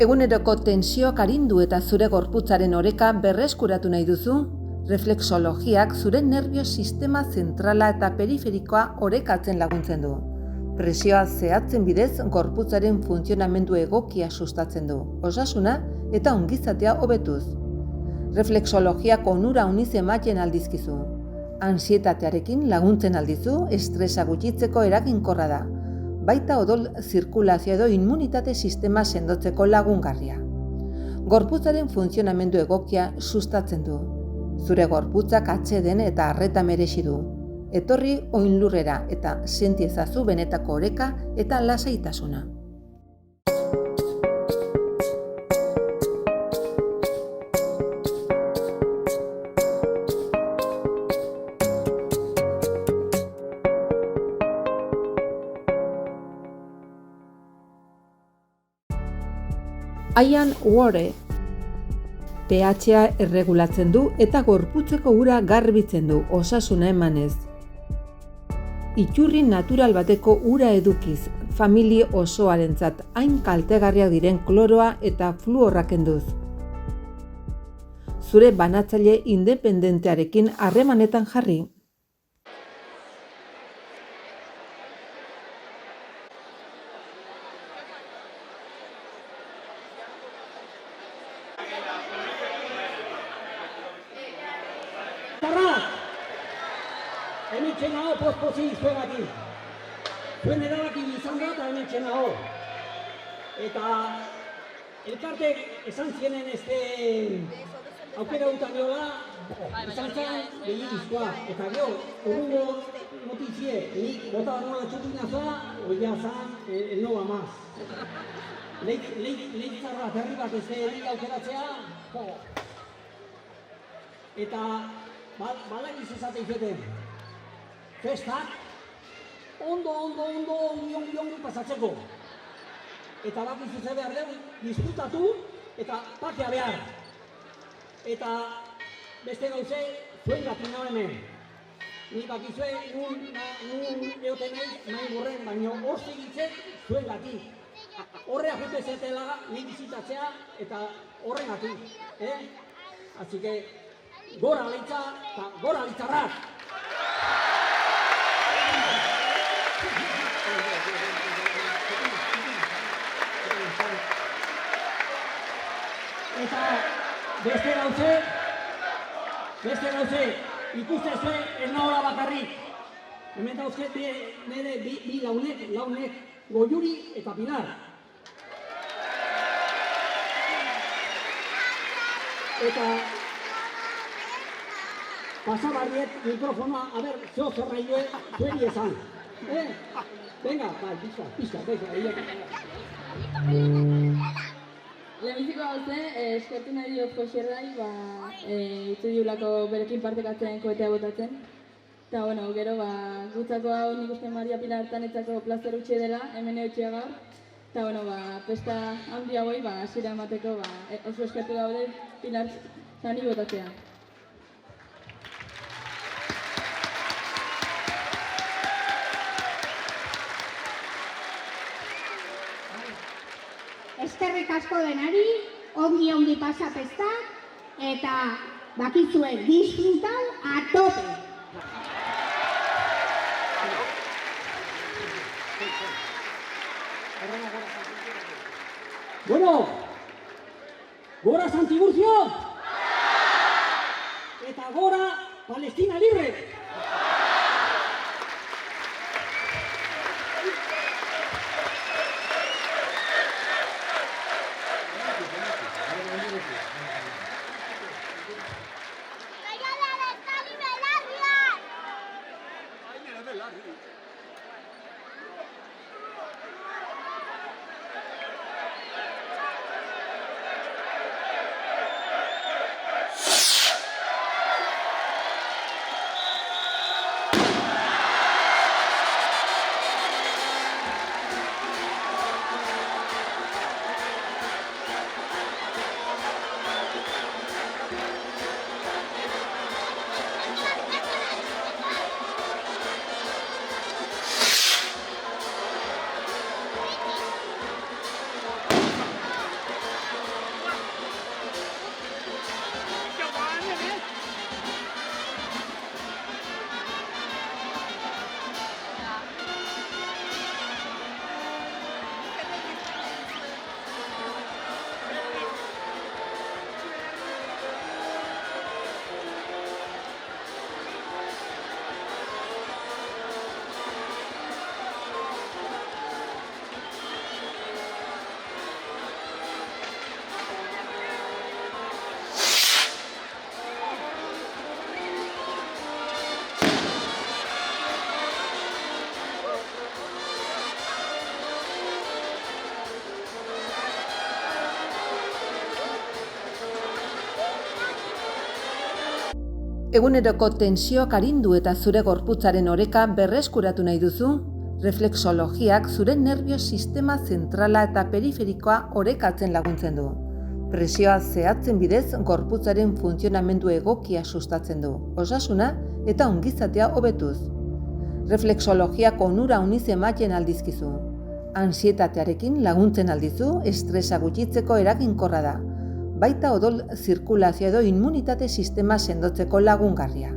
Eguneroko tensioak arindu eta zure gorputzaren oreka berreskuratu nahi duzu? Reflexologiak zure nerbio sistema zentrala eta periferikoa orekatzen laguntzen du. Presioa zehatzen bidez gorputzaren funtzionamendu egokia sustatzen du, osasuna eta ongizatea hobetuz. Reflexologiak onura uniz ematen aldizkizu. Antsietatearekin laguntzen aldizu, estresa gutxitzeko eraginkorra da. Baita odol zirkulazio edo immunitate sistema sendotzeko lagungarria. Gorputzaren funtzionamendu egokia sustatzen du. Zure gorputzak atseden eta arreta merezi du. Etorri oinlurrera eta senti ezazu benetako oreka eta lasaitasuna. Ian Ware pH-a erregulatzen du eta gorputzeko ura garbitzen du, osasuna emanez. Iturri natural bateko ura edukiz, familia osoarentzat hain kaltegarriak diren kloroa eta fluorra kenduz. Zure banatzaile independentearekin harremanetan jarri. Hemen txenago post-pozik zuegatik. Zuen erabaki izan da eta hemen txenago. Eta elkartek esan zienen aukera dutan jola, izan zen gehiagizkoa. Eta gero, urrungo notizie, nik bota nola txutuinazoa, oia zan, el no va más. Leitzarra terri bat ez nik aukeratzea, jo. Eta balagiz esate izeten. Festak, ondo, ongi pasatzeko. Eta bakizu ze behar dugu, disfrutatu eta pakea behar. Eta beste gauze, zuen gati nago hemen. Ni bakizue, nun eoten nahi borren, baina hor segitzen zuen gati. Horrea jute zetela, ni bizitatzea eta horren gati. Así que, gora leitza eta gora leitzarrak! Eta beste gauze, ikustezue ez nahola bakarrik. Hemen dauzket nire bi launek, Goiuri eta Pilar. Eta pasabarriet mikrofonoa, a ber, zeo zerraioe zueri esan. Venga, pizka, Lehenbiziko gauze, eskertu nahi diot Joxerrai, itzu diulako berekin partekatzen koetea botatzen. Eta, gero, gutzako hau nik uste Maria Pilar tanetzako plazer utxe dela, hemen eutxea gaur. Eta, pesta handi hauei, hasiera emateko, oso eskertu gaude Pilar zani botatzea. Eskerrik asko denari, ongi pasa pesta, eta bakizue disfrutau a tope. Bueno, gora Santiburcio, eta gora Palestina libre. Eguneroko tensioak arindu eta zure gorputzaren oreka berreskuratu nahi duzu? Reflexologiak zure nerbio sistema zentrala eta periferikoa orekatzen laguntzen du. Presioa zehatzen bidez gorputzaren funtzionamendu egokia sustatzen du, osasuna eta ongizatea hobetuz. Reflexologiak onura uniz ematen aldizkizu. Ansietatearekin laguntzen aldizu, estresa gutxitzeko eraginkorra da. Baita odol zirkulazio edo immunitate sistema sendotzeko lagungarria.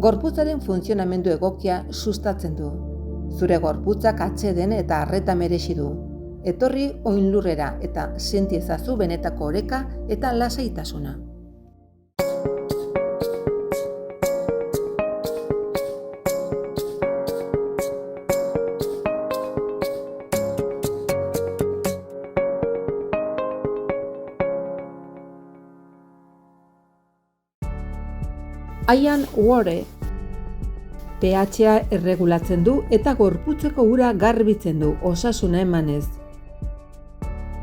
Gorputzaren funtzionamendu egokia sustatzen du. Zure gorputzak atseden eta arreta merezi du. Etorri oinlurrera eta senti ezazu benetako oreka eta lasaitasuna. Ian Ware pH-a erregulatzen du eta gorputzeko ura garbitzen du, osasuna emanez.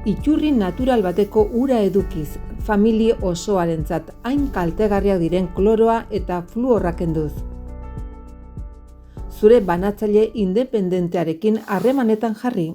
Iturri natural bateko ura edukiz, familia osoarentzat hain kaltegarriak diren kloroa eta fluorra kenduz. Zure banatzaile independentearekin harremanetan jarri.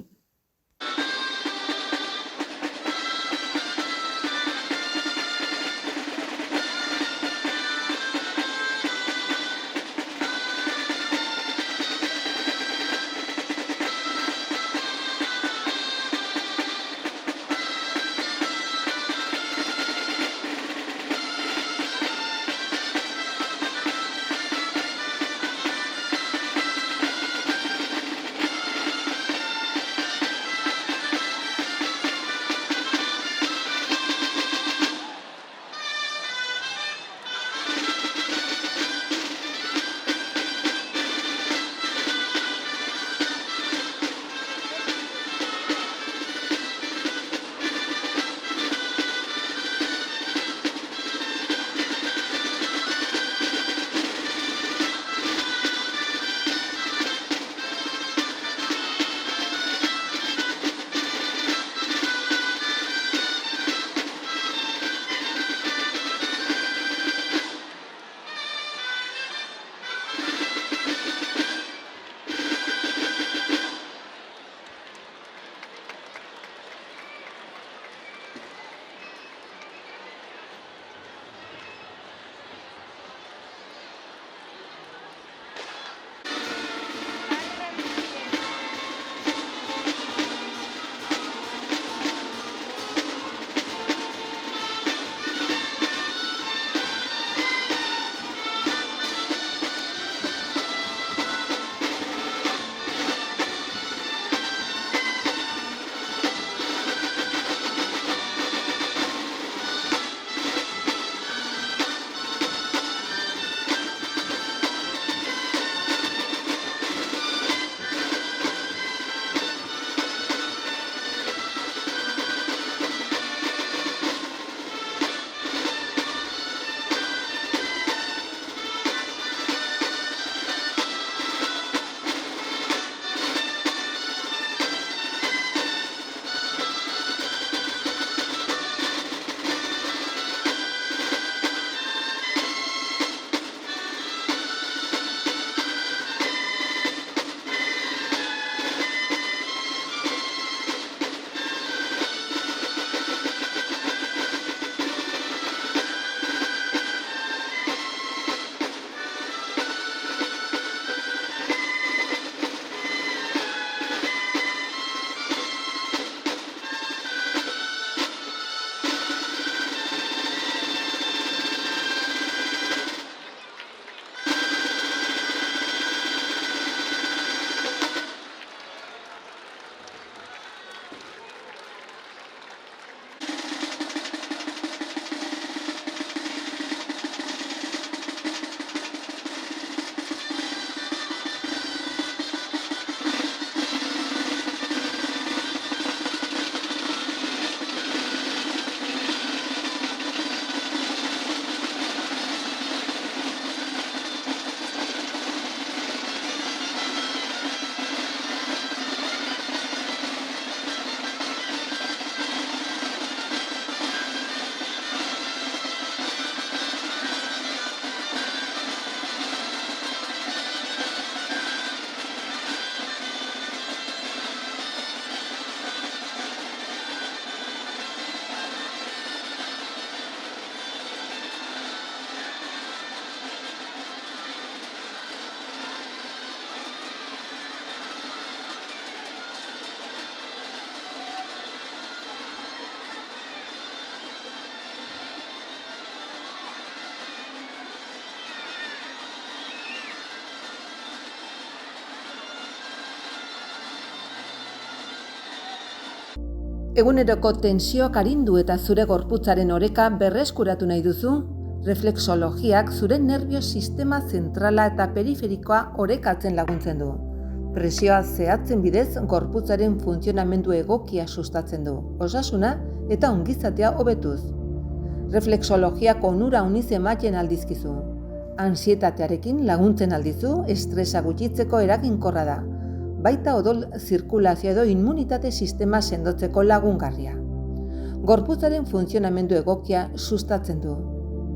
Eguneroko tensioak arindu eta zure gorputzaren oreka berreskuratu nahi duzu? Reflexologiak zure nerbio sistema zentrala eta periferikoa orekatzen laguntzen du. Presioa zehatzen bidez gorputzaren funtzionamendu egokia sustatzen du, osasuna eta ongizatea hobetuz. Reflexologiak onura uniz ematen aldizkizu. Antsietatearekin laguntzen aldizu, estresa gutxitzeko eraginkorra da. Baita odol zirkulazio edo immunitate sistema sendotzeko lagungarria. Gorputzaren funtzionamendu egokia sustatzen du.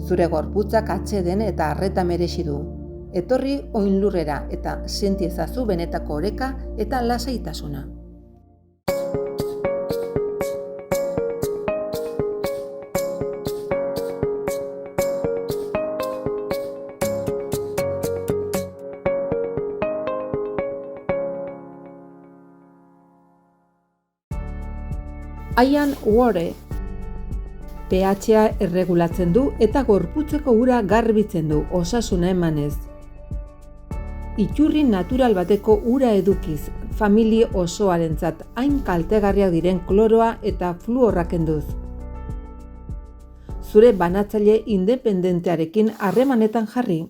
Zure gorputzak atseden eta arreta merezi du. Etorri oinlurrera eta senti ezazu benetako oreka eta lasaitasuna. Ian Ware pH-a erregulatzen du eta gorputzeko ura garbitzen du, osasuna emanez. Iturri natural bateko ura edukiz, familia osoarentzat hain kaltegarriak diren kloroa eta fluorra kenduz. Zure banatzaile independentearekin harremanetan jarri.